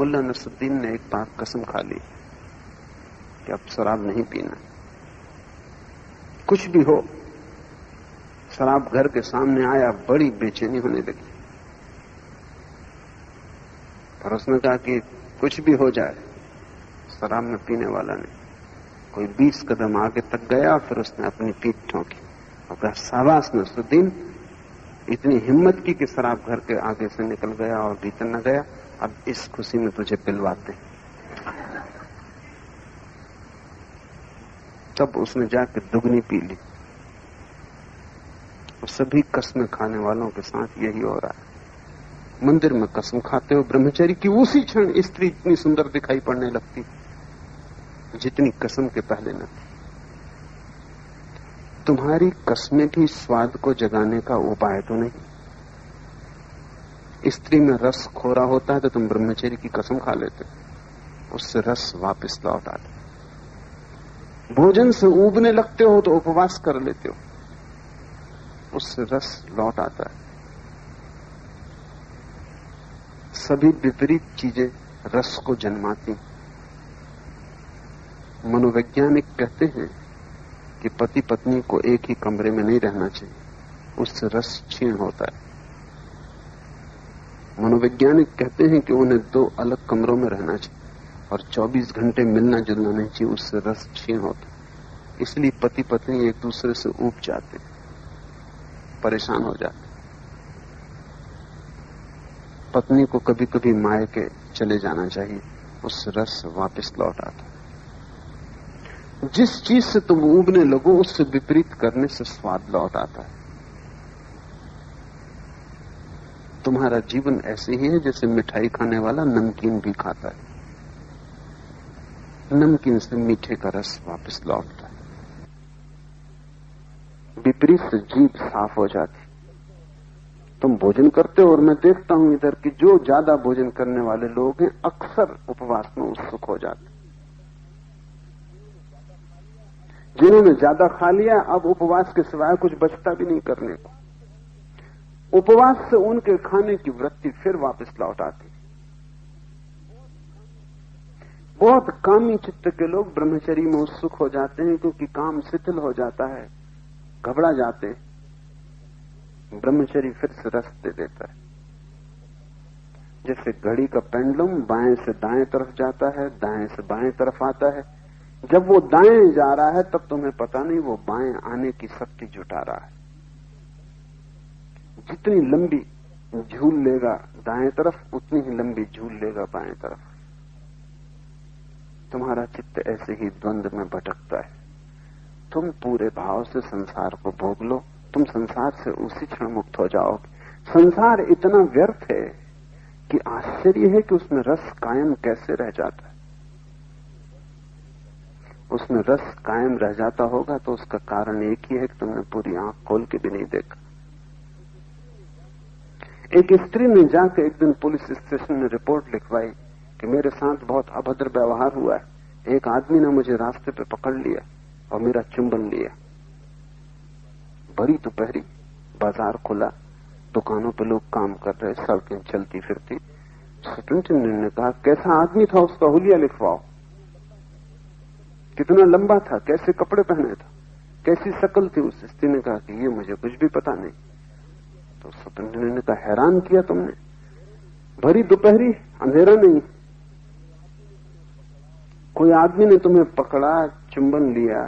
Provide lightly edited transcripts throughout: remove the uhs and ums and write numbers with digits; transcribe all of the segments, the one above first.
मुल्ला नसरुद्दीन ने एक बार कसम खा ली कि अब शराब नहीं पीना। कुछ भी हो, शराब घर के सामने आया, बड़ी बेचैनी होने लगी। पर उसने कहा कि कुछ भी हो जाए, शराब में पीने वाला नहीं। कोई 20 कदम आगे तक गया, फिर उसने अपनी पीठ ठोंकी और कहा, शाबाश नसरुद्दीन, इतनी हिम्मत की कि शराब घर के आगे से निकल गया और भीतर न गया। अब इस खुशी में तुझे पिलवाते हैं। तब उसने जाकर दुगनी पी ली। और सभी कसमें खाने वालों के साथ यही हो रहा है। मंदिर में कसम खाते हो ब्रह्मचर्य की, उसी क्षण स्त्री इतनी सुंदर दिखाई पड़ने लगती जितनी कसम के पहले न थी। तुम्हारी कसमें भी स्वाद को जगाने का उपाय तो नहीं। स्त्री में रस खोरा होता है तो तुम ब्रह्मचर्य की कसम खा लेते, उससे रस वापस लौट आता। भोजन से ऊबने लगते हो तो उपवास कर लेते हो, उससे रस लौट आता है। सभी विपरीत चीजें रस को जन्माती। मनोवैज्ञानिक कहते हैं कि पति पत्नी को एक ही कमरे में नहीं रहना चाहिए, उससे रस क्षीण होता है। मनोवैज्ञानिक कहते हैं कि उन्हें 2 अलग कमरों में रहना चाहिए और 24 घंटे मिलना जुलना नहीं चाहिए, उससे रस क्षीण होता है। इसलिए पति पत्नी एक दूसरे से ऊब जाते, परेशान हो जाते। पत्नी को कभी कभी मायके चले जाना चाहिए, उससे रस वापस लौट आता। जिस चीज से तुम ऊबने लगो उससे विपरीत करने से स्वाद लौट आता है। तुम्हारा जीवन ऐसे ही है जैसे मिठाई खाने वाला नमकीन भी खाता है, नमकीन से मीठे का रस वापस लौटता है। विपरीत से जीभ साफ हो जाती। तुम भोजन करते हो और मैं देखता हूं इधर कि जो ज्यादा भोजन करने वाले लोग हैं अक्सर उपवास में उत्सुक हो जाते। जिन्होंने ज्यादा खा लिया अब उपवास के सिवाय कुछ बचता भी नहीं करने को। उपवास से उनके खाने की वृत्ति फिर वापस लौट आती। बहुत कामी चित्त के लोग ब्रह्मचर्य में उत्सुक हो जाते हैं क्योंकि काम शिथिल हो जाता है, घबरा जाते हैं। ब्रह्मचर्य फिर से रस दे देता है। जैसे घड़ी का पेंडुलम बाएं से दाएं तरफ जाता है, दाएं से बाएं तरफ आता है। जब वो दाएं जा रहा है तब तुम्हें पता नहीं वो बाएं आने की शक्ति जुटा रहा है। जितनी लंबी झूल लेगा दाएं तरफ उतनी ही लंबी झूल लेगा बाएं तरफ। तुम्हारा चित्त ऐसे ही द्वंद्व में भटकता है। तुम पूरे भाव से संसार को भोग लो, तुम संसार से उसी क्षण मुक्त हो जाओगे। संसार इतना व्यर्थ है कि आश्चर्य है कि उसमें रस कायम कैसे रह जाता है। उसमें रस कायम रह जाता होगा तो उसका कारण एक ही है कि तुमने पूरी आंख खोल के भी नहीं देखा। एक स्त्री ने जाकर एक दिन पुलिस स्टेशन में रिपोर्ट लिखवाई कि मेरे साथ बहुत अभद्र व्यवहार हुआ है। एक आदमी ने मुझे रास्ते पे पकड़ लिया और मेरा चुंबन लिया। बड़ी दोपहरी, बाजार खुला, दुकानों पे लोग काम कर रहे, सड़कें चलती फिरती। सुपरिंटेंडेंट ने कहा, कैसा आदमी था, उसका हुलिया लिखवाओ। कितना लंबा था, कैसे कपड़े पहने था, कैसी शक्ल थी। उस स्त्री ने कहा कि ये मुझे कुछ भी पता नहीं। तो सुपरिंटेंडेंट ने कहा, हैरान किया तुमने, भरी दोपहरी, अंधेरा नहीं, कोई आदमी ने तुम्हें पकड़ा, चुंबन लिया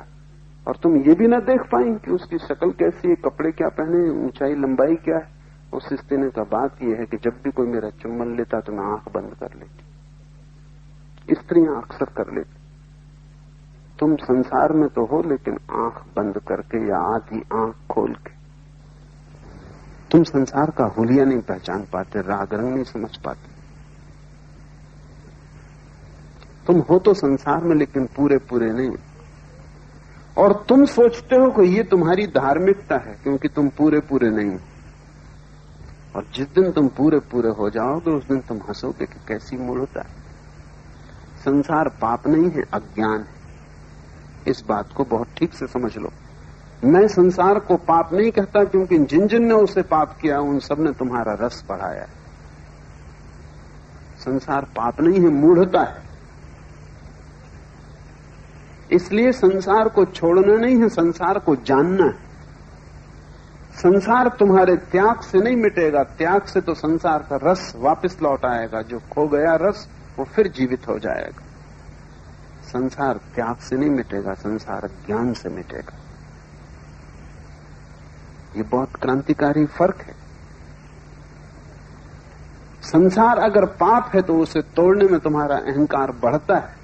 और तुम ये भी ना देख पाई कि उसकी शक्ल कैसी है, कपड़े क्या पहने, ऊंचाई लंबाई क्या है। उस स्त्री ने कहा, बात यह है कि जब भी कोई मेरा चुंबन लेता तो मैं आंख बंद कर लेती। स्त्रियां अक्सर कर लेती। तुम संसार में तो हो लेकिन आंख बंद करके या आधी आंख खोल के। तुम संसार का हुलिया नहीं पहचान पाते, राग रंग नहीं समझ पाते। तुम हो तो संसार में लेकिन पूरे पूरे नहीं। और तुम सोचते हो कि ये तुम्हारी धार्मिकता है क्योंकि तुम पूरे पूरे नहीं। और जिस दिन तुम पूरे पूरे हो जाओगे उस दिन तुम हंसोगे कि कैसी मूर्खता है। संसार पाप नहीं है, अज्ञान है। इस बात को बहुत ठीक से समझ लो। मैं संसार को पाप नहीं कहता क्योंकि जिन जिन ने उसे पाप किया उन सब ने तुम्हारा रस बढ़ाया है। संसार पाप नहीं है, मूढ़ता है। इसलिए संसार को छोड़ना नहीं है, संसार को जानना है। संसार तुम्हारे त्याग से नहीं मिटेगा, त्याग से तो संसार का रस वापस लौट आएगा। जो खो गया रस वो फिर जीवित हो जाएगा। संसार त्याग से नहीं मिटेगा, संसार ज्ञान से मिटेगा। ये बहुत क्रांतिकारी फर्क है। संसार अगर पाप है तो उसे तोड़ने में तुम्हारा अहंकार बढ़ता है,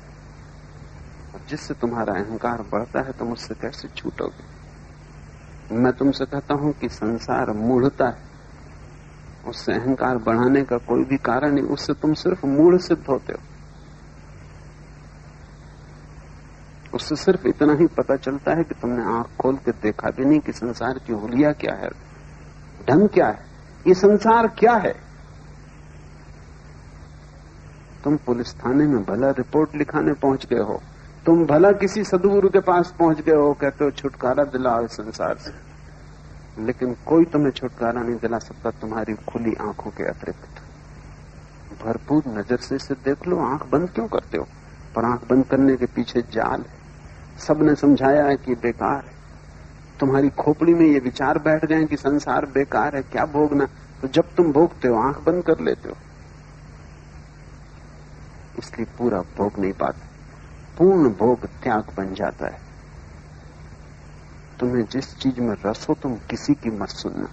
और जिससे तुम्हारा अहंकार बढ़ता है तुम उससे कैसे छूटोगे। मैं तुमसे कहता हूं कि संसार मूढ़ता है, उससे अहंकार बढ़ाने का कोई भी कारण नहीं, उससे तुम सिर्फ मूढ़ सिद्ध होते हो। उससे सिर्फ इतना ही पता चलता है कि तुमने आंख खोल के देखा भी नहीं कि संसार की हुलिया क्या है, ढंग क्या है, ये संसार क्या है। तुम पुलिस थाने में भला रिपोर्ट लिखाने पहुंच गए हो, तुम भला किसी सदगुरु के पास पहुंच गए हो, कहते हो छुटकारा दिलाओ इस संसार से, लेकिन कोई तुम्हें छुटकारा नहीं दिला सकता तुम्हारी खुली आंखों के अतिरिक्त। भरपूर नजर से इसे देख लो, आंख बंद क्यों करते हो? पर आंख बंद करने के पीछे जाल है। सबने समझाया है कि बेकार है, तुम्हारी खोपड़ी में ये विचार बैठ गए कि संसार बेकार है, क्या भोगना। तो जब तुम भोगते हो आंख बंद कर लेते हो, इसलिए पूरा भोग नहीं पाते। पूर्ण भोग त्याग बन जाता है। तुम्हें जिस चीज में रस हो तुम किसी की मत सुनना,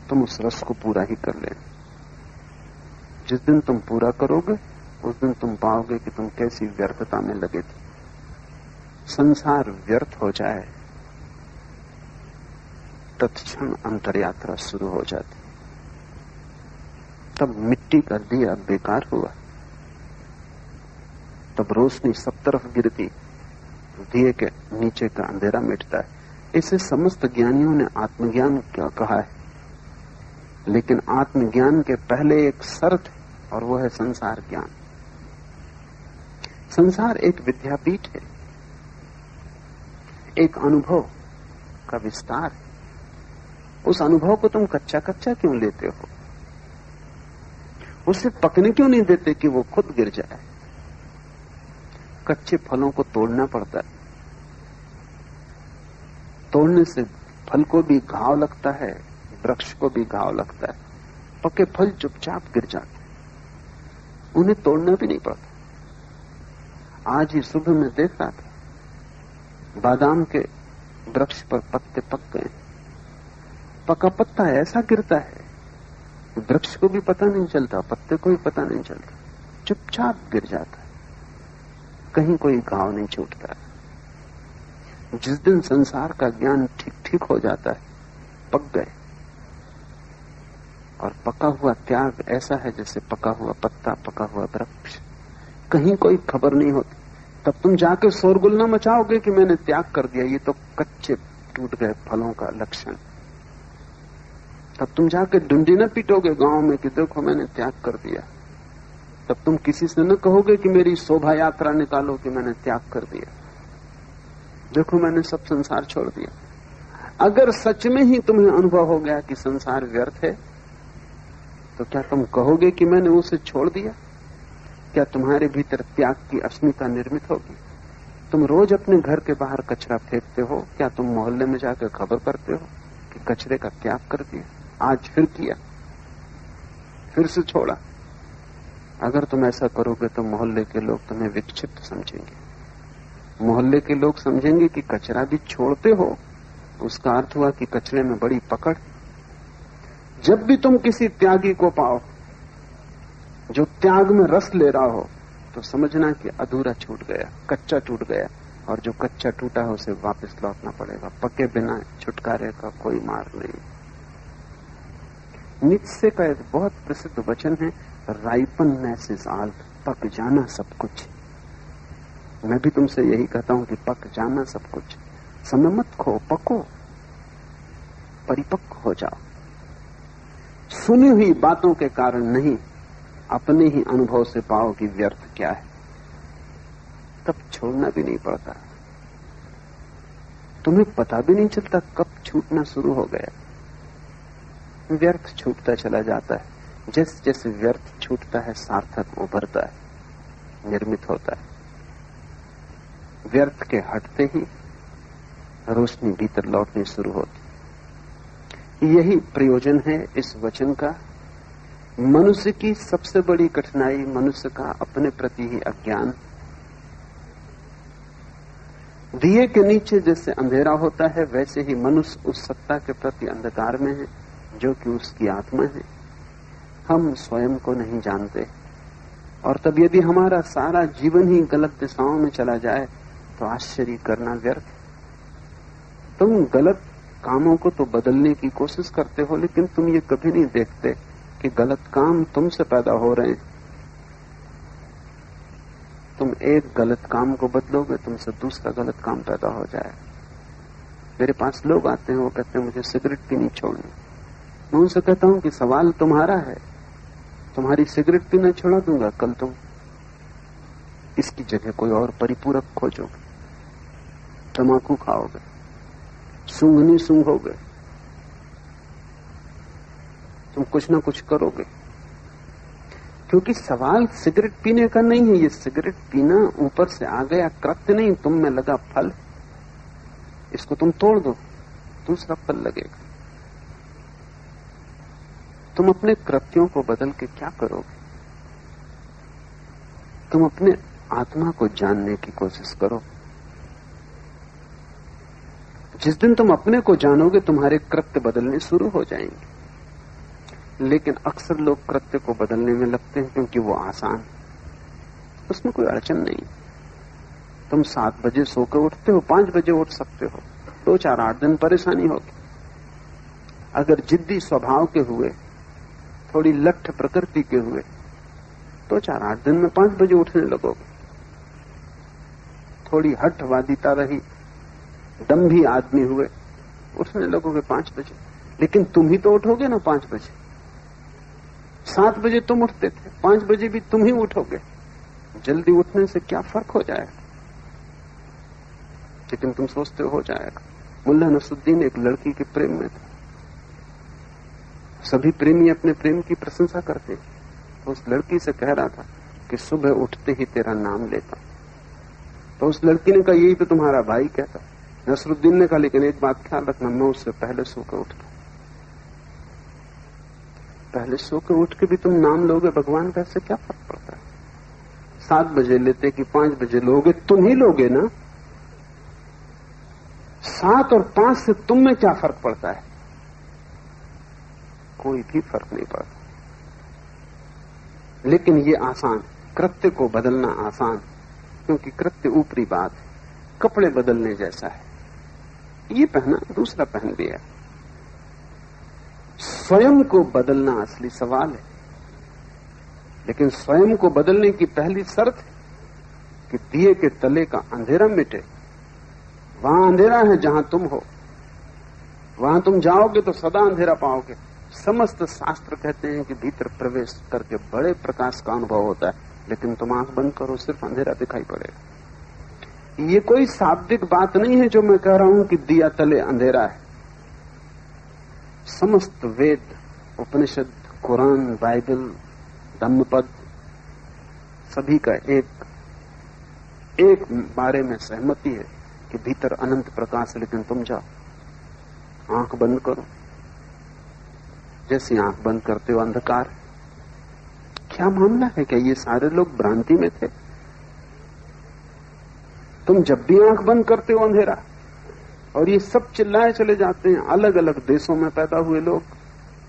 तुम उस रस को पूरा ही कर लेना। जिस दिन तुम पूरा करोगे उस दिन तुम पाओगे कि तुम कैसी व्यर्थता में लगे थे। संसार व्यर्थ हो जाए तत्क्षण अंतरयात्रा शुरू हो जाती। तब मिट्टी का दिया बेकार हुआ, तब रोशनी सब तरफ गिरती, दिए के नीचे का अंधेरा मिटता है। इसे समस्त ज्ञानियों ने आत्मज्ञान क्या कहा है, लेकिन आत्मज्ञान के पहले एक शर्त है और वो है संसार ज्ञान। संसार एक विद्यापीठ है, एक अनुभव का विस्तार है। उस अनुभव को तुम कच्चा कच्चा क्यों लेते हो? उसे पकने क्यों नहीं देते कि वो खुद गिर जाए? कच्चे फलों को तोड़ना पड़ता है, तोड़ने से फल को भी घाव लगता है, वृक्ष को भी घाव लगता है। पके फल चुपचाप गिर जाते, उन्हें तोड़ना भी नहीं पड़ता। आज ही सुबह में देख रहा था, बादाम के वृक्ष पर पत्ते पक गए। पका पत्ता ऐसा गिरता है, वृक्ष को भी पता नहीं चलता, पत्ते को भी पता नहीं चलता, चुपचाप गिर जाता है, कहीं कोई घाव नहीं छूटता। जिस दिन संसार का ज्ञान ठीक ठीक हो जाता है, पक गए। और पका हुआ त्याग ऐसा है जैसे पका हुआ पत्ता, पका हुआ वृक्ष, कहीं कोई खबर नहीं होती। तब तुम जाके शोरगुल न मचाओगे कि मैंने त्याग कर दिया, ये तो कच्चे टूट गए फलों का लक्षण। तब तुम जाके डुंडी न पीटोगे गांव में कि देखो मैंने त्याग कर दिया। तब तुम किसी से न कहोगे कि मेरी शोभा यात्रा निकालो कि मैंने त्याग कर दिया, देखो मैंने सब संसार छोड़ दिया। अगर सच में ही तुम्हें अनुभव हो गया कि संसार व्यर्थ है, तो क्या तुम कहोगे कि मैंने उसे छोड़ दिया? क्या तुम्हारे भीतर त्याग की अस्मिता निर्मित होगी? तुम रोज अपने घर के बाहर कचरा फेंकते हो, क्या तुम मोहल्ले में जाकर खबर करते हो कि कचरे का त्याग कर दिया? आज फिर किया, फिर से छोड़ा। अगर तुम ऐसा करोगे तो मोहल्ले के लोग तुम्हें विक्षिप्त समझेंगे। मोहल्ले के लोग समझेंगे कि कचरा भी छोड़ते हो, उसका अर्थ हुआ कि कचरे में बड़ी पकड़। जब भी तुम किसी त्यागी को पाओ जो त्याग में रस ले रहा हो, तो समझना कि अधूरा छूट गया, कच्चा टूट गया, और जो कच्चा टूटा है उसे वापस लौटना पड़ेगा। पके बिना छुटकारे का कोई मार्ग नहीं। नीत्शे का एक बहुत प्रसिद्ध वचन है, राइपननेस इज ऑल, पक जाना सब कुछ। मैं भी तुमसे यही कहता हूं कि पक जाना सब कुछ। समय मत खो, पको, परिपक्व हो जाओ। सुनी हुई बातों के कारण नहीं, अपने ही अनुभव से पाओ कि व्यर्थ क्या है, तब छोड़ना भी नहीं पड़ता। तुम्हें पता भी नहीं चलता कब छूटना शुरू हो गया। व्यर्थ छूटता चला जाता है। जैसे जैसे व्यर्थ छूटता है सार्थक उभरता है, निर्मित होता है। व्यर्थ के हटते ही रोशनी भीतर लौटनी शुरू होती। यही प्रयोजन है इस वचन का। मनुष्य की सबसे बड़ी कठिनाई मनुष्य का अपने प्रति ही अज्ञान। दिए के नीचे जैसे अंधेरा होता है, वैसे ही मनुष्य उस सत्ता के प्रति अंधकार में है जो कि उसकी आत्मा है। हम स्वयं को नहीं जानते, और तब यदि हमारा सारा जीवन ही गलत दिशाओं में चला जाए तो आश्चर्य करना व्यर्थ। तुम गलत कामों को तो बदलने की कोशिश करते हो, लेकिन तुम ये कभी नहीं देखते कि गलत काम तुमसे पैदा हो रहे हैं। तुम एक गलत काम को बदलोगे, तुमसे दूसरा गलत काम पैदा हो जाए। मेरे पास लोग आते हैं, वो कहते हैं मुझे सिगरेट पीनी छोड़नी। मैं उनसे कहता हूं कि सवाल तुम्हारा है, तुम्हारी सिगरेट पीना छोड़ा दूंगा, कल तुम इसकी जगह कोई और परिपूरक खोजोगे, तम्बाकू खाओगे, सूंघनी सूंघोगे, तुम कुछ ना कुछ करोगे। क्योंकि सवाल सिगरेट पीने का नहीं है। ये सिगरेट पीना ऊपर से आ गया कृत्य नहीं, तुम में लगा फल। इसको तुम तोड़ दो, दूसरा फल लगेगा। तुम अपने कृत्यों को बदल के क्या करोगे? तुम अपने आत्मा को जानने की कोशिश करो। जिस दिन तुम अपने को जानोगे, तुम्हारे कृत्य बदलने शुरू हो जाएंगे। लेकिन अक्सर लोग कृत्य को बदलने में लगते हैं क्योंकि वो आसान, उसमें कोई अड़चन नहीं। तुम 7 बजे सोकर उठते हो, 5 बजे उठ सकते हो, 2, 4, 8 दिन परेशानी होगी। अगर जिद्दी स्वभाव के हुए, थोड़ी लठ प्रकृति के हुए, 2, 4, 8 दिन में 5 बजे उठने लगोगे। थोड़ी हठवादिता रही, दम्भी आदमी हुए, उठने लगोगे 5 बजे। लेकिन तुम ही तो उठोगे ना 5 बजे। 7 बजे तुम उठते थे, 5 बजे भी तुम ही उठोगे। जल्दी उठने से क्या फर्क हो जाएगा? लेकिन तुम सोचते हो जाएगा। मुल्ला नसरुद्दीन एक लड़की के प्रेम में था। सभी प्रेमी अपने प्रेम की प्रशंसा करते, तो उस लड़की से कह रहा था कि सुबह उठते ही तेरा नाम लेता। तो उस लड़की ने कहा, यही तो तुम्हारा भाई कहता। नसरुद्दीन ने कहा, लेकिन एक बात ख्याल रखना, मैं उससे पहले सोकर उठता। पहले सोकर उठ के भी तुम नाम लोगे भगवान का, इससे क्या फर्क पड़ता है? 7 बजे लेते कि 5 बजे लोगे, तुम ही लोगे ना। 7 और 5 से तुम में क्या फर्क पड़ता है? कोई भी फर्क नहीं पड़ता। लेकिन ये आसान, कृत्य को बदलना आसान, क्योंकि कृत्य ऊपरी बात है, कपड़े बदलने जैसा है। ये पहना, दूसरा पहन लिया। स्वयं को बदलना असली सवाल है। लेकिन स्वयं को बदलने की पहली शर्त है कि दिए के तले का अंधेरा मिटे। वहां अंधेरा है जहां तुम हो, वहां तुम जाओगे तो सदा अंधेरा पाओगे। समस्त शास्त्र कहते हैं कि भीतर प्रवेश करके बड़े प्रकाश का अनुभव होता है, लेकिन तुम आंख बंद करो, सिर्फ अंधेरा दिखाई पड़ेगा। ये कोई शाब्दिक बात नहीं है जो मैं कह रहा हूं कि दिया तले अंधेरा है। समस्त वेद, उपनिषद, कुरान, बाइबल, धम्मपद, सभी का एक बारे में सहमति है कि भीतर अनंत प्रकाश है। लेकिन तुम जाओ, आंख बंद करो, जैसी आंख बंद करते हो अंधकार। क्या मामला है? क्या ये सारे लोग भ्रांति में थे? तुम जब भी आंख बंद करते हो अंधेरा, और ये सब चिल्लाए चले जाते हैं। अलग अलग देशों में पैदा हुए लोग,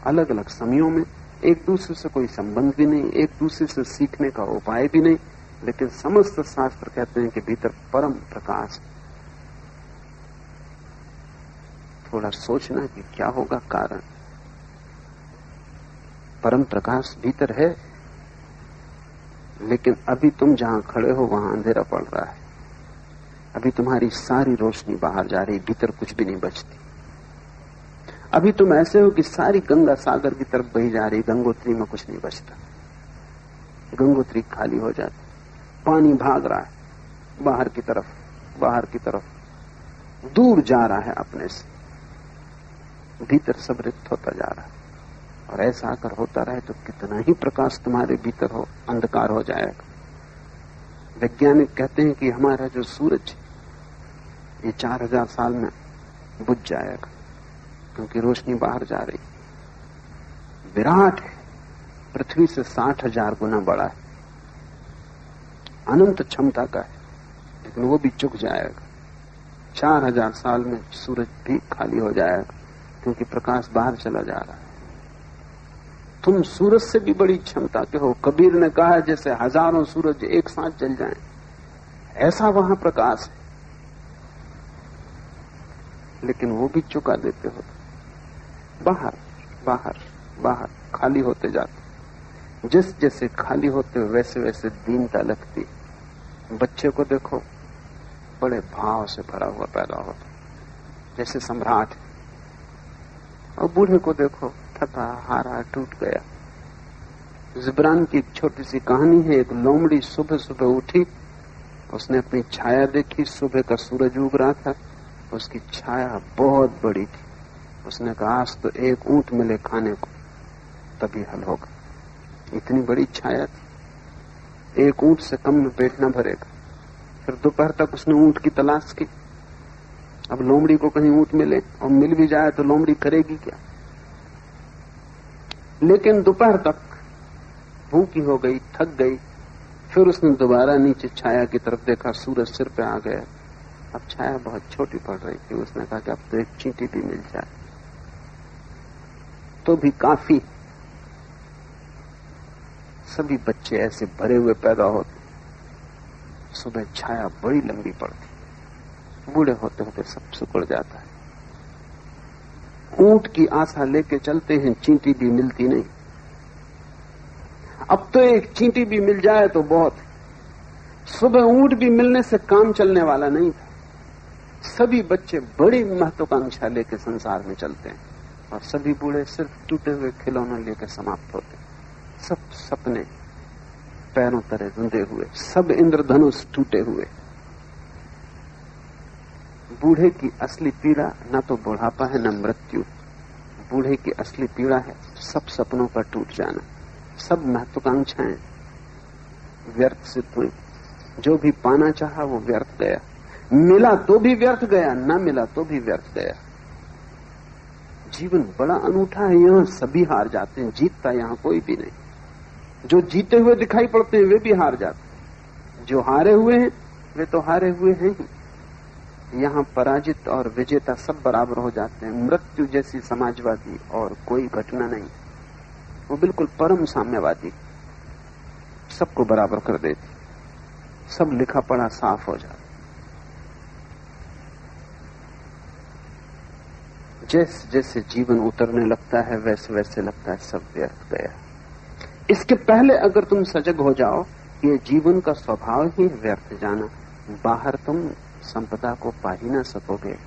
अलग अलग समयों में, एक दूसरे से कोई संबंध भी नहीं, एक दूसरे से सीखने का उपाय भी नहीं, लेकिन समस्त शास्त्र कहते हैं कि भीतर परम प्रकाश। थोड़ा सोचना कि क्या होगा कारण। परम प्रकाश भीतर है, लेकिन अभी तुम जहां खड़े हो वहां अंधेरा पड़ रहा है। अभी तुम्हारी सारी रोशनी बाहर जा रही, भीतर कुछ भी नहीं बचती। अभी तुम ऐसे हो कि सारी गंगा सागर की तरफ बही जा रही, गंगोत्री में कुछ नहीं बचता। गंगोत्री खाली हो जाती, पानी भाग रहा है बाहर की तरफ, दूर जा रहा है अपने से। भीतर सब रिक्त होता जा रहा है। और ऐसा अगर होता रहे तो कितना ही प्रकाश तुम्हारे भीतर हो, अंधकार हो जाएगा। वैज्ञानिक कहते हैं कि हमारा जो सूरज ये 4000 साल में बुझ जाएगा, क्योंकि रोशनी बाहर जा रही। विराट है, पृथ्वी से 60,000 गुना बड़ा है, अनंत क्षमता का है, लेकिन वो भी चुक जाएगा। 4000 साल में सूरज भी खाली हो जाएगा, क्योंकि प्रकाश बाहर चला जा रहा है। तुम सूरज से भी बड़ी क्षमता के हो। कबीर ने कहा जैसे हजारों सूरज एक साथ जल जाएं, ऐसा वहां प्रकाश है, लेकिन वो भी चुका देते हो। बाहर बाहर बाहर खाली होते जाते। जिस जैसे खाली होते वैसे वैसे दीनता लगती। बच्चे को देखो, बड़े भाव से भरा हुआ पैदा होता, जैसे सम्राट। और बूढ़े को देखो, थका हारा टूट गया। जिब्रान की एक छोटी सी कहानी है। एक लोमड़ी सुबह सुबह उठी, उसने अपनी छाया देखी। सुबह का सूरज उग रहा था, उसकी छाया बहुत बड़ी थी। उसने कहा आज तो एक ऊंट मिले खाने को तभी हल होगा। इतनी बड़ी छाया थी, एक ऊंट से कम में पेट न भरेगा। फिर दोपहर तक उसने ऊंट की तलाश की। अब लोमड़ी को कहीं ऊंट मिले, और मिल भी जाए तो लोमड़ी करेगी क्या। लेकिन दोपहर तक भूखी हो गई, थक गई। फिर उसने दोबारा नीचे छाया की तरफ देखा, सूरज सिर पे आ गया। अब छाया बहुत छोटी पड़ रही थी। उसने कहा कि अब तो एक चींटी भी मिल जाए तो भी काफी। सभी बच्चे ऐसे भरे हुए पैदा होते। सुबह छाया बड़ी लंबी पड़ती, बूढ़े होते होते सब सिकुड़ जाता है। ऊंट की आशा लेके चलते हैं, चींटी भी मिलती नहीं। अब तो एक चींटी भी मिल जाए तो बहुत। सुबह ऊंट भी मिलने से काम चलने वाला नहीं था। सभी बच्चे बड़ी महत्वाकांक्षा लेके संसार में चलते हैं, और सभी बूढ़े सिर्फ टूटे हुए खिलौने लेकर समाप्त होते हैं। सब सपने पैरों तले रुंधे हुए, सब इंद्रधनुष टूटे हुए। बूढ़े की असली पीड़ा न तो बुढ़ापा है न मृत्यु। बूढ़े की असली पीड़ा है सब सपनों का टूट जाना। सब महत्वाकांक्षाएं व्यर्थ सिद्ध हुई। जो भी पाना चाहा वो व्यर्थ गया। मिला तो भी व्यर्थ गया, न मिला तो भी व्यर्थ गया। जीवन बड़ा अनूठा है। यहां सभी हार जाते हैं, जीतता यहां कोई भी नहीं। जो जीते हुए दिखाई पड़ते हैं वे भी हार जाते हैं। जो हारे हुए हैं वे तो हारे हुए हैं ही। यहां पराजित और विजेता सब बराबर हो जाते हैं। मृत्यु जैसी समाजवादी और कोई घटना नहीं। वो बिल्कुल परम साम्यवादी, सबको बराबर कर देती। सब लिखा पढ़ा साफ हो जाता। जैसे जैसे जीवन उतरने लगता है वैसे वैसे लगता है सब व्यर्थ गया। इसके पहले अगर तुम सजग हो जाओ कि ये जीवन का स्वभाव ही व्यर्थ जाना, बाहर तुम संपदा को पा ही ना सकोगे।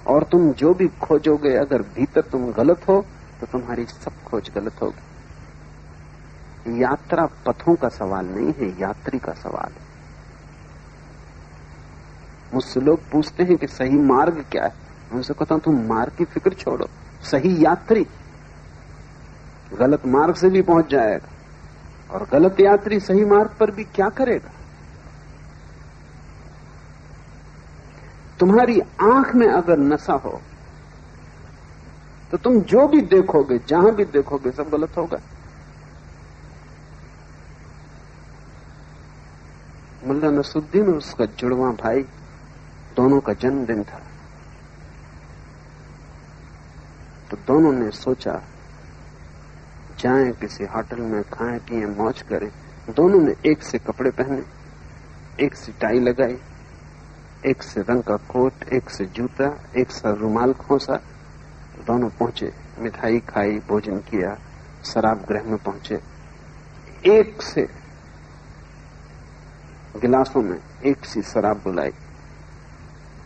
और तुम जो भी खोजोगे, अगर भीतर तुम गलत हो तो तुम्हारी सब खोज गलत होगी। यात्रा पथों का सवाल नहीं है, यात्री का सवाल है। मुझसे लोग पूछते हैं कि सही मार्ग क्या है। उनसे कहता हूं तुम मार्ग की फिक्र छोड़ो, सही यात्री गलत मार्ग से भी पहुंच जाएगा, और गलत यात्री सही मार्ग पर भी क्या करेगा। तुम्हारी आंख में अगर नशा हो तो तुम जो भी देखोगे, जहां भी देखोगे, सब गलत होगा। मुल्ला नसरुद्दीन और उसका जुड़वा भाई, दोनों का जन्मदिन था। तो दोनों ने सोचा जाएं किसी होटल में, खाएं पिएं मौज करें। दोनों ने एक से कपड़े पहने, एक से टाई लगाई, एक से रंग का कोट, एक से जूता, एक से रुमाल खोसा। दोनों पहुंचे, मिठाई खाई, भोजन किया, शराब गृह में पहुंचे। एक से गिलासों में एक सी शराब बुलाई।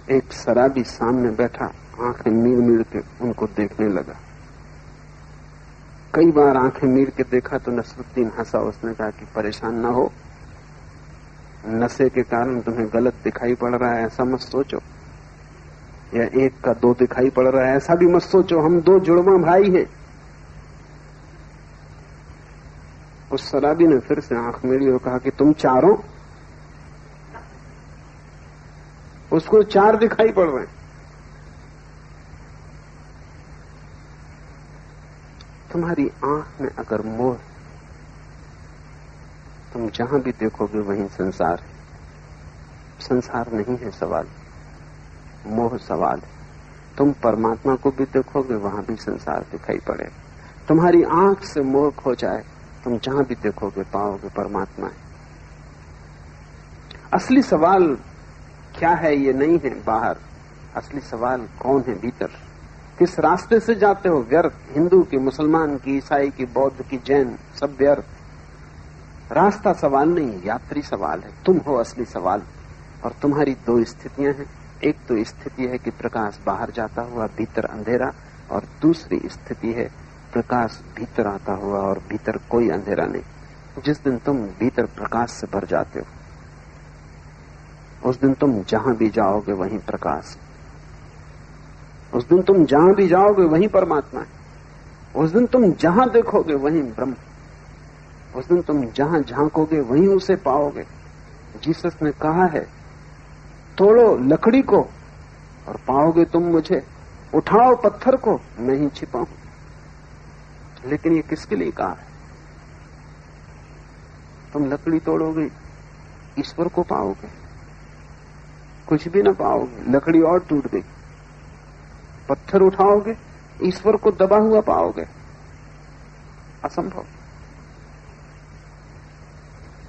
एक शराबी सामने बैठा, आंखें मीर मीर के उनको देखने लगा। कई बार आंखें मीर के देखा तो नसरुद्दीन हंसा। उसने कहा कि परेशान ना हो, नशे के कारण तुम्हें गलत दिखाई पड़ रहा है, ऐसा मत सोचो। या एक का दो दिखाई पड़ रहा है, ऐसा भी मत सोचो। हम दो जुड़वा भाई हैं। उस शराबी ने फिर से आंख मेरी और कहा कि तुम चारों? उसको चार दिखाई पड़ रहे हैं। तुम्हारी आंख में अगर मोह, तुम जहां भी देखोगे वहीं संसार है। संसार नहीं है सवाल, मोह सवाल है। तुम परमात्मा को भी देखोगे वहां भी संसार दिखाई पड़ेगा। तुम्हारी आंख से मोह खो जाए, तुम जहां भी देखोगे पाओगे परमात्मा है। असली सवाल क्या है ये नहीं है बाहर, असली सवाल कौन है भीतर। किस रास्ते से जाते हो? व्यर्थ। हिंदू की, मुसलमान की, ईसाई की, बौद्ध की, जैन, सब व्यर्थ। रास्ता सवाल नहीं, यात्री सवाल है। तुम हो असली सवाल। और तुम्हारी दो स्थितियां हैं। एक तो स्थिति है कि प्रकाश बाहर जाता हुआ, भीतर अंधेरा, और दूसरी स्थिति है प्रकाश भीतर आता हुआ और भीतर कोई अंधेरा नहीं। जिस दिन तुम भीतर प्रकाश से भर जाते हो, उस दिन तुम जहां भी जाओगे वहीं प्रकाश। उस दिन तुम जहां भी जाओगे वहीं परमात्मा है। उस दिन तुम जहां देखोगे वहीं ब्रह्म। उस दिन तुम जहां झांकोगे वहीं उसे पाओगे। जीसस ने कहा है, तोड़ो लकड़ी को और पाओगे तुम मुझे, उठाओ पत्थर को, मैं ही छिपा हूं। लेकिन ये किसके लिए कहा है? तुम लकड़ी तोड़ोगे, ईश्वर को पाओगे? कुछ भी ना पाओगे, लकड़ी और टूट गई। पत्थर उठाओगे, ईश्वर को दबा हुआ पाओगे? असंभव।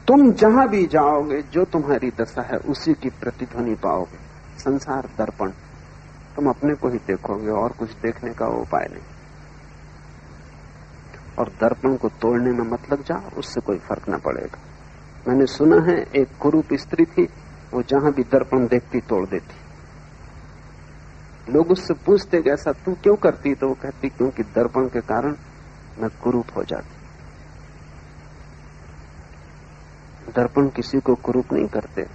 तुम जहां भी जाओगे, जो तुम्हारी दशा है उसी की प्रतिध्वनि पाओगे। संसार दर्पण, तुम अपने को ही देखोगे और कुछ देखने का उपाय नहीं। और दर्पण को तोड़ने में मत लग जाओ, उससे कोई फर्क न पड़ेगा। मैंने सुना है एक कुरूप स्त्री थी, वो जहां भी दर्पण देखती तोड़ देती। लोग उससे पूछते कि ऐसा तू क्यों करती? तो वो कहती क्योंकि दर्पण के कारण मैं कुरूप हो जाती। दर्पण किसी को कुरूप नहीं करते।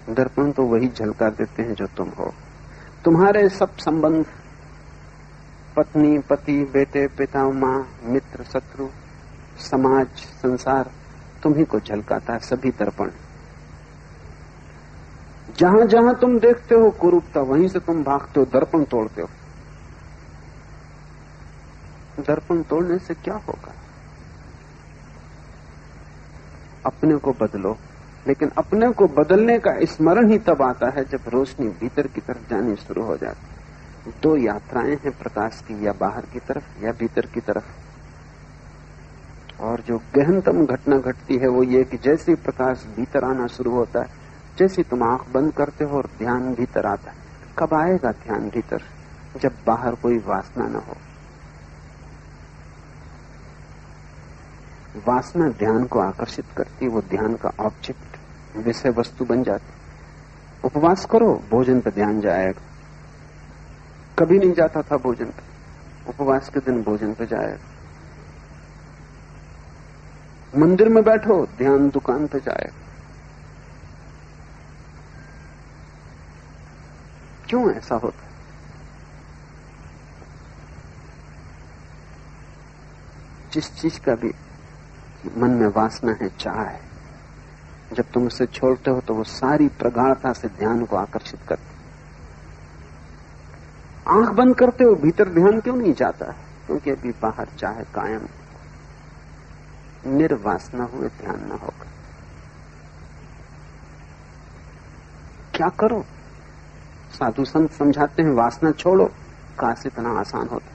दर्पण तो वही झलका देते हैं जो तुम हो। तुम्हारे सब संबंध, पत्नी, पति, बेटे, पिता, मां, मित्र, शत्रु, समाज, संसार, तुम्ही को झलकाता है। सभी दर्पण। जहां जहां तुम देखते हो कुरूपता, वहीं से तुम भागते हो, दर्पण तोड़ते हो। दर्पण तोड़ने से क्या होगा? अपने को बदलो। लेकिन अपने को बदलने का स्मरण ही तब आता है जब रोशनी भीतर की तरफ जानी शुरू हो जाती। दो यात्राएं हैं प्रकाश की, या बाहर की तरफ या भीतर की तरफ। और जो गहनतम घटना घटती है वो ये कि जैसे ही प्रकाश भीतर आना शुरू होता है, जैसे तुम आंख बंद करते हो और ध्यान भीतर आता है। कब आएगा ध्यान भीतर? जब बाहर कोई वासना न हो। वासना ध्यान को आकर्षित करती, वो ध्यान का ऑब्जेक्ट, विषय वस्तु बन जाती। उपवास करो, भोजन पे ध्यान जाएगा। कभी नहीं जाता था भोजन पे, उपवास के दिन भोजन पे जाएगा। मंदिर में बैठो, ध्यान दुकान पे जाएगा। क्यों ऐसा होता? जिस चीज का भी मन में वासना है, चाह है, जब तुम उसे छोड़ते हो तो वो सारी प्रगाढ़ता से ध्यान को आकर्षित करती। आंख बंद करते हो, भीतर ध्यान क्यों नहीं जाता? क्योंकि अभी बाहर चाहे कायम, निर्वासना हुए ध्यान न होगा। क्या करो? साधु संत समझाते हैं वासना छोड़ो। काश इतना आसान होता।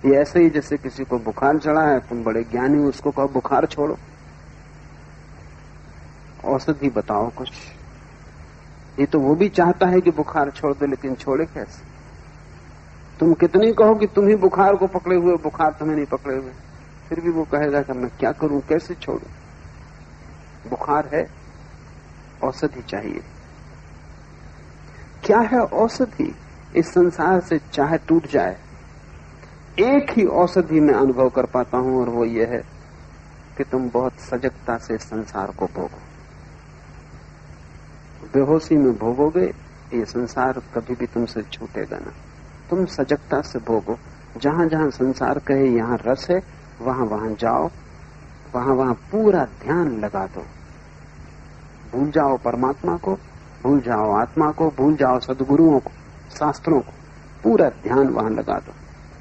ये ऐसे ही जैसे किसी को बुखार चढ़ा है, तुम बड़े ज्ञानी हो, उसको कहो बुखार छोड़ो, औषधि बताओ कुछ। ये तो वो भी चाहता है कि बुखार छोड़ दे, लेकिन छोड़े कैसे? तुम कितनी कहो कि तुम ही बुखार को पकड़े हुए, बुखार तुम्हें नहीं पकड़े हुए, फिर भी वो कहेगा कि मैं क्या करूं, कैसे छोड़ूं? बुखार है, औषधि चाहिए। क्या है औषधि? इस संसार से चाहे टूट जाए, एक ही औषधि मैं अनुभव कर पाता हूं, और वो ये है कि तुम बहुत सजगता से संसार को भोगो। बेहोशी में भोगोगे ये संसार कभी भी तुमसे छूटेगा ना। तुम सजगता से भोगो। जहां जहां संसार कहे यहां रस है, वहां वहां जाओ, वहां वहां पूरा ध्यान लगा दो। भूल जाओ परमात्मा को, भूल जाओ आत्मा को, भूल जाओ सद्गुरुओं को, शास्त्रों को, पूरा ध्यान वहां लगा दो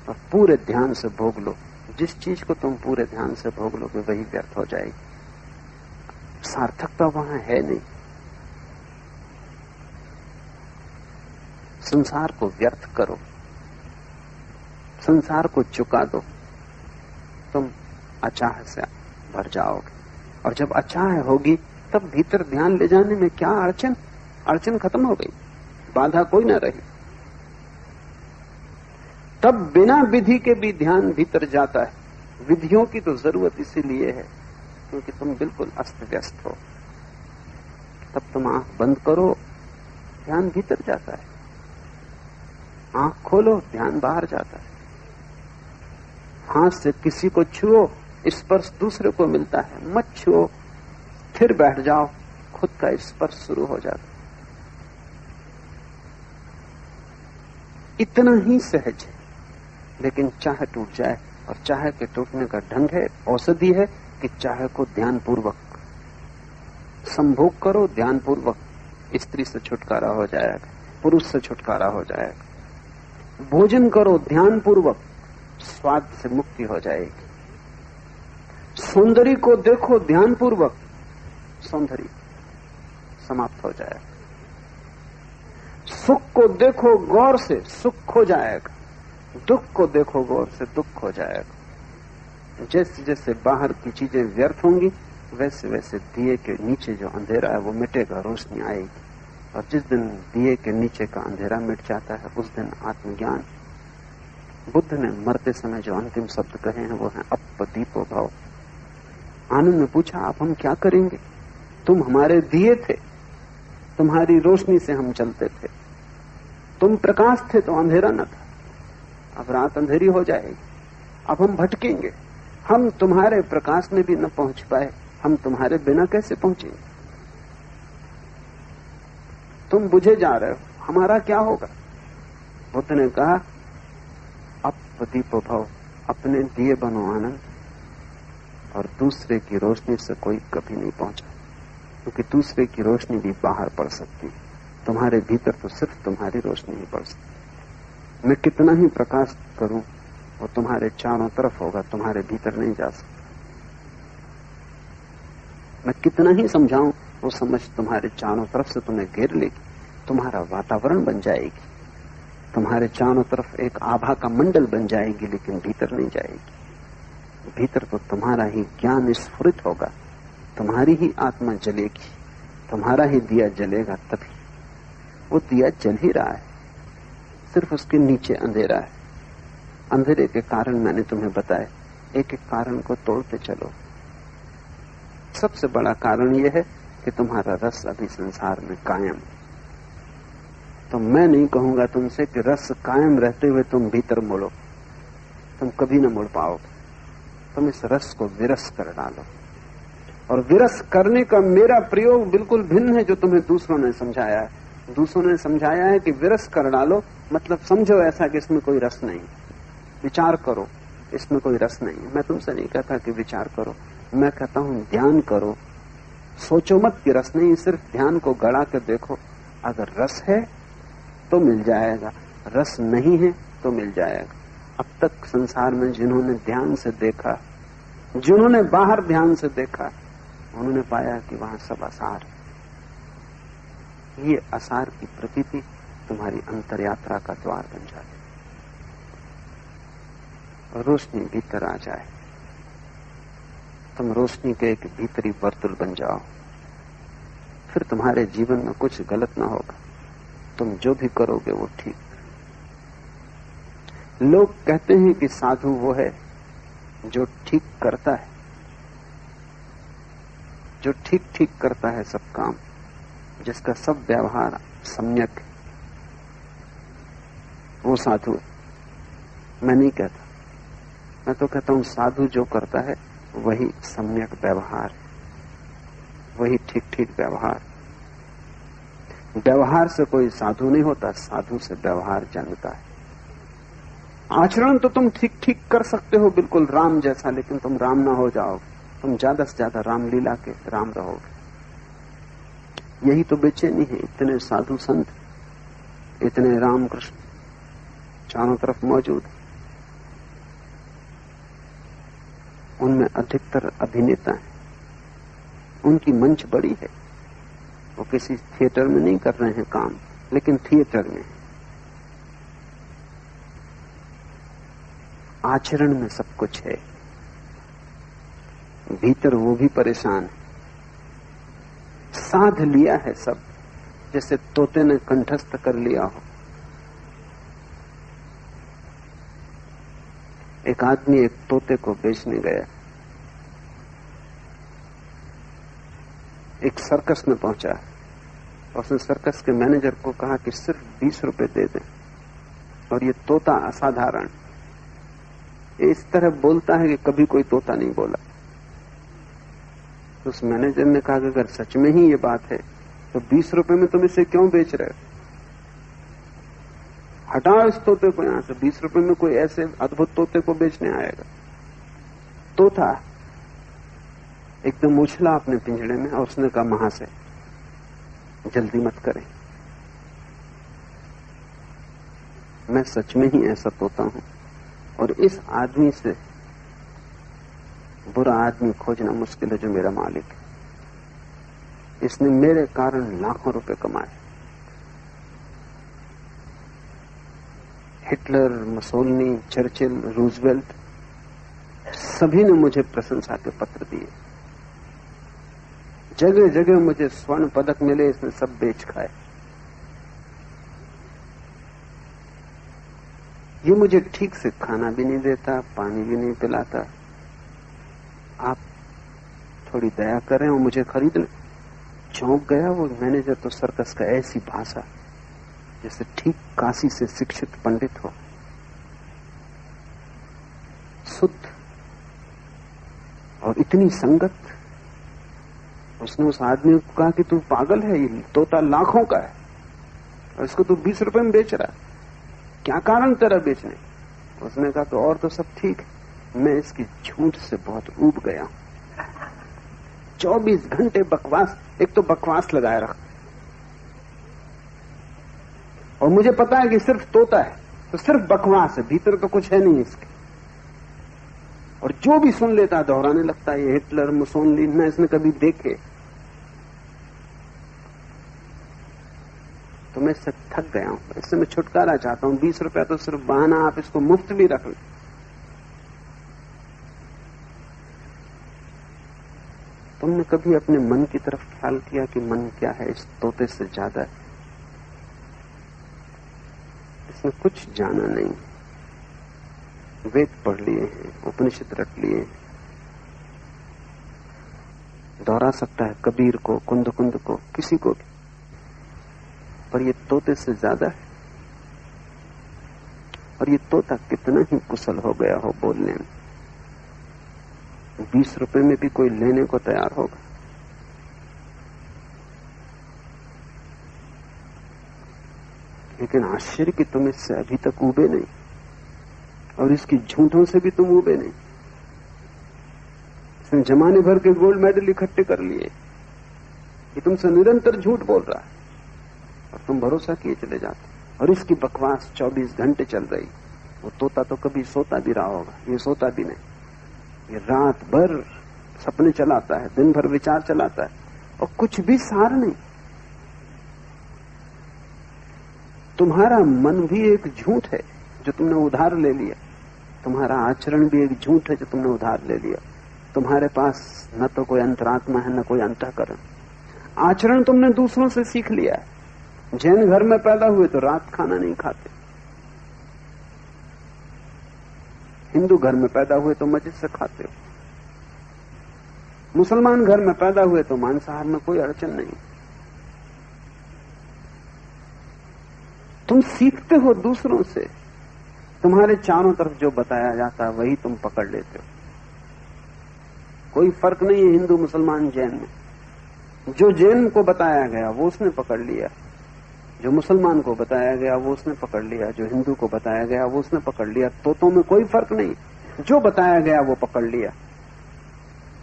और पूरे ध्यान से भोग लो। जिस चीज को तुम पूरे ध्यान से भोग लोगे वही व्यर्थ हो जाएगी। सार्थकता वहां है नहीं। संसार को व्यर्थ करो, संसार को चुका दो, तुम अचाह से भर जाओगे। और जब अचाह होगी तब भीतर ध्यान ले जाने में क्या अड़चन? अड़चन खत्म हो गई, बाधा कोई ना रही। तब बिना विधि के भी ध्यान भीतर जाता है। विधियों की तो जरूरत इसीलिए है क्योंकि तुम बिल्कुल अस्त व्यस्त हो। तब तुम आंख बंद करो, ध्यान भीतर जाता है। आंख खोलो, ध्यान बाहर जाता है। हाथ से किसी को छुओ, स्पर्श दूसरे को मिलता है। मत छुओ, फिर बैठ जाओ, खुद का स्पर्श शुरू हो जाता है। इतना ही सहज है। लेकिन चाह टूट जाए, और चाह के टूटने का ढंग है, औषधि है कि चाह को ध्यानपूर्वक संभोग करो। ध्यानपूर्वक स्त्री से छुटकारा हो जाएगा, पुरुष से छुटकारा हो जाएगा। भोजन करो ध्यानपूर्वक, स्वाद से मुक्ति हो जाएगी। सौंदर्य को देखो ध्यानपूर्वक, सौंदर्य समाप्त हो जाएगा। सुख को देखो गौर से, सुख खो जाएगा। दुख को देखो गौर से, दुख हो जाएगा। जैसे जैसे बाहर की चीजें व्यर्थ होंगी वैसे वैसे दिए के नीचे जो अंधेरा है वो मिटेगा, रोशनी आएगी। और जिस दिन दिए के नीचे का अंधेरा मिट जाता है उस दिन आत्मज्ञान। बुद्ध ने मरते समय जो अंतिम शब्द कहे हैं वो है अप दीपो भव। आनंद ने पूछा आप हम क्या करेंगे? तुम हमारे दिए थे, तुम्हारी रोशनी से हम चलते थे। तुम प्रकाश थे तो अंधेरा न था। अब रात अंधेरी हो जाएगी, अब हम भटकेंगे। हम तुम्हारे प्रकाश में भी न पहुंच पाए, हम तुम्हारे बिना कैसे पहुंचेंगे? तुम बुझे जा रहे हो, हमारा क्या होगा? बुद्ध ने कहा अप दीपो भव, अपने दिए बनो आनंद। और दूसरे की रोशनी से कोई कभी नहीं पहुंचा, क्योंकि दूसरे की रोशनी भी बाहर पड़ सकती है। तुम्हारे भीतर तो सिर्फ तुम्हारी रोशनी ही पड़ सकती। मैं कितना ही प्रकाश करूं वो तुम्हारे चारों तरफ होगा, तुम्हारे भीतर नहीं जा सकता। मैं कितना ही समझाऊं वो समझ तुम्हारे चारों तरफ से तुम्हें घेर लेगी, तुम्हारा वातावरण बन जाएगी, तुम्हारे चारों तरफ एक आभा का मंडल बन जाएगी, लेकिन भीतर नहीं जाएगी। भीतर तो तुम्हारा ही ज्ञान स्फुरित होगा, तुम्हारी ही आत्मा जलेगी, तुम्हारा ही दिया जलेगा। तभी वो दिया जल ही रहा है, सिर्फ उसके नीचे अंधेरा है। अंधेरे के कारण मैंने तुम्हें बताया, एक एक कारण को तोड़ते चलो। सबसे बड़ा कारण यह है कि तुम्हारा रस अभी संसार में कायम। तो मैं नहीं कहूंगा तुमसे कि रस कायम रहते हुए तुम भीतर मुड़ो, तुम कभी न मुड़ पाओगे। तुम इस रस को विरस कर डालो। और विरस करने का मेरा प्रयोग बिल्कुल भिन्न है जो तुम्हें दूसरों ने समझाया है। दूसरों ने समझाया है कि विरस कर डालो, मतलब समझो ऐसा कि इसमें कोई रस नहीं, विचार करो इसमें कोई रस नहीं। मैं तुमसे नहीं कहता कि विचार करो, मैं कहता हूं ध्यान करो। सोचो मत कि रस नहीं, सिर्फ ध्यान को गड़ा कर देखो। अगर रस है तो मिल जाएगा, रस नहीं है तो मिल जाएगा। अब तक संसार में जिन्होंने ध्यान से देखा, जिन्होंने बाहर ध्यान से देखा, उन्होंने पाया कि वहां सब आसार है। ये आसार की प्रतीति तुम्हारी अंतर यात्रा का द्वार बन जाती, रोशनी भीतर आ जाए, तुम रोशनी के एक भीतरी वर्तुल बन जाओ। फिर तुम्हारे जीवन में कुछ गलत ना होगा, तुम जो भी करोगे वो ठीक। लोग कहते हैं कि साधु वो है जो ठीक करता है, जो ठीक ठीक करता है सब काम, जिसका सब व्यवहार सम्यक है, वो साधु है। मैं नहीं कहता, मैं तो कहता हूं साधु जो करता है वही सम्यक व्यवहार है, वही ठीक ठीक व्यवहार। व्यवहार से कोई साधु नहीं होता, साधु से व्यवहार जन्मता है। आचरण तो तुम ठीक ठीक कर सकते हो, बिल्कुल राम जैसा, लेकिन तुम राम ना हो जाओगे, तुम ज्यादा से ज्यादा रामलीला के राम रहोगे। यही तो बेचैनी है। इतने साधु संत, इतने रामकृष्ण चारों तरफ मौजूद, उनमें अधिकतर अभिनेता हैं, उनकी मंच बड़ी है, वो किसी थिएटर में नहीं कर रहे हैं काम, लेकिन थिएटर में आचरण में सब कुछ है। भीतर वो भी परेशान है, साध लिया है सब, जैसे तोते ने कंठस्थ कर लिया हो। एक आदमी एक तोते को बेचने गया, एक सर्कस में पहुंचा, उसने सर्कस के मैनेजर को कहा कि सिर्फ 20 रुपए दे दें, और ये तोता असाधारण, इस तरह बोलता है कि कभी कोई तोता नहीं बोला। तो उस मैनेजर ने कहा कि अगर सच में ही ये बात है तो 20 रुपए में तुम इसे क्यों बेच रहे हो? हटाओ इस तोते को यहां से, 20 रुपए में कोई ऐसे अद्भुत तोते को बेचने आएगा? तोता एकदम उछला अपने पिंजड़े में और उसने कहा, महाशय जल्दी मत करें, मैं सच में ही ऐसा तोता हूं, और इस आदमी से बुरा आदमी खोजना मुश्किल है जो मेरा मालिक है। इसने मेरे कारण लाखों रुपए कमाए। हिटलर, मुसोलिनी, चर्चिल, रूजवेल्ट, सभी ने मुझे प्रशंसा के पत्र दिए, जगह जगह मुझे स्वर्ण पदक मिले, इसने सब बेच खाए। ये मुझे ठीक से खाना भी नहीं देता, पानी भी नहीं पिलाता, आप थोड़ी दया करें और मुझे खरीद लें। चौंक गया वो मैनेजर तो सर्कस का, ऐसी भाषा जैसे ठीक काशी से शिक्षित पंडित हो, शुद्ध और इतनी संगत। उसने उस आदमी को कहा कि तू पागल है, ये तोता लाखों का है और इसको तू 20 रुपए में बेच रहा है, क्या कारण तेरा बेचने? उसने कहा तो और तो सब ठीक है, मैं इसकी झूठ से बहुत ऊब गया हूं। 24 घंटे बकवास, एक तो बकवास लगाए रख, और मुझे पता है कि सिर्फ तोता है तो सिर्फ बकवास है, भीतर तो कुछ है नहीं इसके। और जो भी सुन लेता है दोहराने लगता है, ये हिटलर, मुसोलिनी न इसने कभी देखे। तो मैं इससे थक गया हूं, इससे मैं छुटकारा चाहता हूं। 20 रुपया तो सिर्फ बहाना, आप इसको मुफ्त भी रख लें। तुमने कभी अपने मन की तरफ ख्याल किया कि मन क्या है इस तोते से ज्यादा है? इसने कुछ जाना नहीं, वेद पढ़ लिए हैं, उपनिषद रट लिए हैं, दोहरा सकता है कबीर को, कुंद कुंद को, किसी को भी, पर ये तोते से ज्यादा है। और ये तोता कितना ही कुशल हो गया हो बोलने में, 20 रुपए में भी कोई लेने को तैयार होगा। लेकिन आश्चर्य कि तुम इससे अभी तक उबे नहीं, और इसकी झूठों से भी तुम उबे नहीं। इसने जमाने भर के गोल्ड मेडल इकट्ठे कर लिए, ये तुमसे निरंतर झूठ बोल रहा है और तुम भरोसा किए चले जाते। और इसकी बकवास 24 घंटे चल रही। वो तोता तो कभी सोता भी रहा होगा, ये सोता भी नहीं, ये रात भर सपने चलाता है, दिन भर विचार चलाता है, और कुछ भी सार नहीं। तुम्हारा मन भी एक झूठ है जो तुमने उधार ले लिया, तुम्हारा आचरण भी एक झूठ है जो तुमने उधार ले लिया। तुम्हारे पास न तो कोई अंतरात्मा है, न कोई अंतःकरण। आचरण तुमने दूसरों से सीख लिया है। जैन घर में पैदा हुए तो रात खाना नहीं खाते, हिंदू घर में पैदा हुए तो मजे से खाते हो, मुसलमान घर में पैदा हुए तो मांसाहार में कोई अड़चन नहीं। तुम सीखते हो दूसरों से, तुम्हारे चारों तरफ जो बताया जाता है वही तुम पकड़ लेते हो। कोई फर्क नहीं है हिंदू, मुसलमान, जैन में। जो जैन को बताया गया वो उसने पकड़ लिया, जो मुसलमान को बताया गया वो उसने पकड़ लिया, जो हिंदू को बताया गया वो उसने पकड़ लिया। तोतों में कोई फर्क नहीं, जो बताया गया वो पकड़ लिया।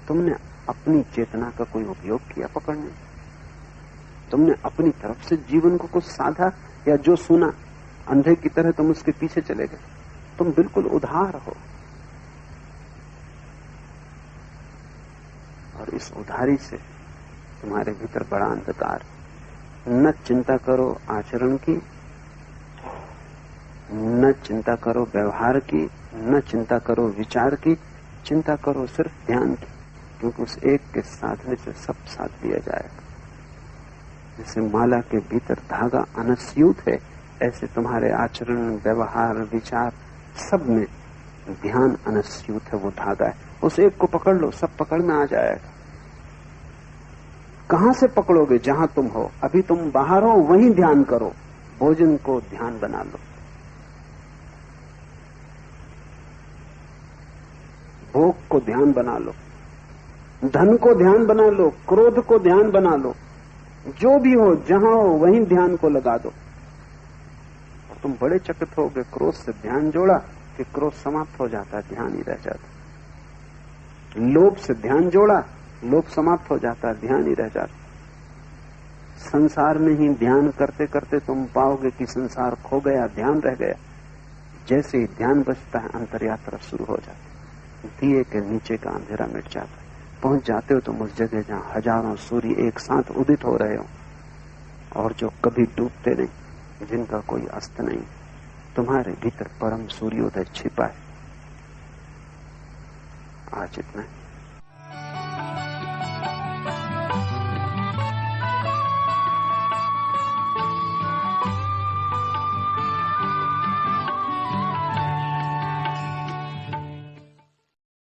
तुमने अपनी चेतना का कोई उपयोग किया पकड़ने? तुमने अपनी तरफ से जीवन को कुछ साधा, या जो सुना अंधे की तरह तुम उसके पीछे चले गए? तुम बिल्कुल उधार हो, और इस उधारी से तुम्हारे भीतर बड़ा अंधकार। न चिंता करो आचरण की, न चिंता करो व्यवहार की, न चिंता करो विचार की, चिंता करो सिर्फ ध्यान की, क्योंकि उस एक के साधने से सब साथ दिया जाएगा। जैसे माला के भीतर धागा अनस्यूत है, ऐसे तुम्हारे आचरण, व्यवहार, विचार सब में ध्यान अनस्यूत है, वो धागा है। उस एक को पकड़ लो, सब पकड़ में आ जाएगा। कहां से पकड़ोगे? जहां तुम हो। अभी तुम बाहर हो, वहीं ध्यान करो। भोजन को ध्यान बना लो, भोग को ध्यान बना लो, धन को ध्यान बना लो, क्रोध को ध्यान बना लो। जो भी हो, जहां हो वहीं ध्यान को लगा दो। और तुम बड़े चकित होगे, क्रोध से ध्यान जोड़ा कि क्रोध समाप्त हो जाता, ध्यान ही रह जाता। लोभ से ध्यान जोड़ा, लोभ समाप्त हो जाता, ध्यान ही रह जाता। संसार में ही ध्यान करते करते तुम पाओगे कि संसार खो गया, ध्यान रह गया। जैसे ही ध्यान बचता है, अंतर यात्रा शुरू हो जाती। दिए के नीचे का अंधेरा मिट जाता है। पहुंच जाते हो तुम उस जगह जहां हजारों सूर्य एक साथ उदित हो रहे हो, और जो कभी डूबते नहीं, जिनका कोई अस्त नहीं। तुम्हारे भीतर परम सूर्योदय छिपा है। आज इतना है।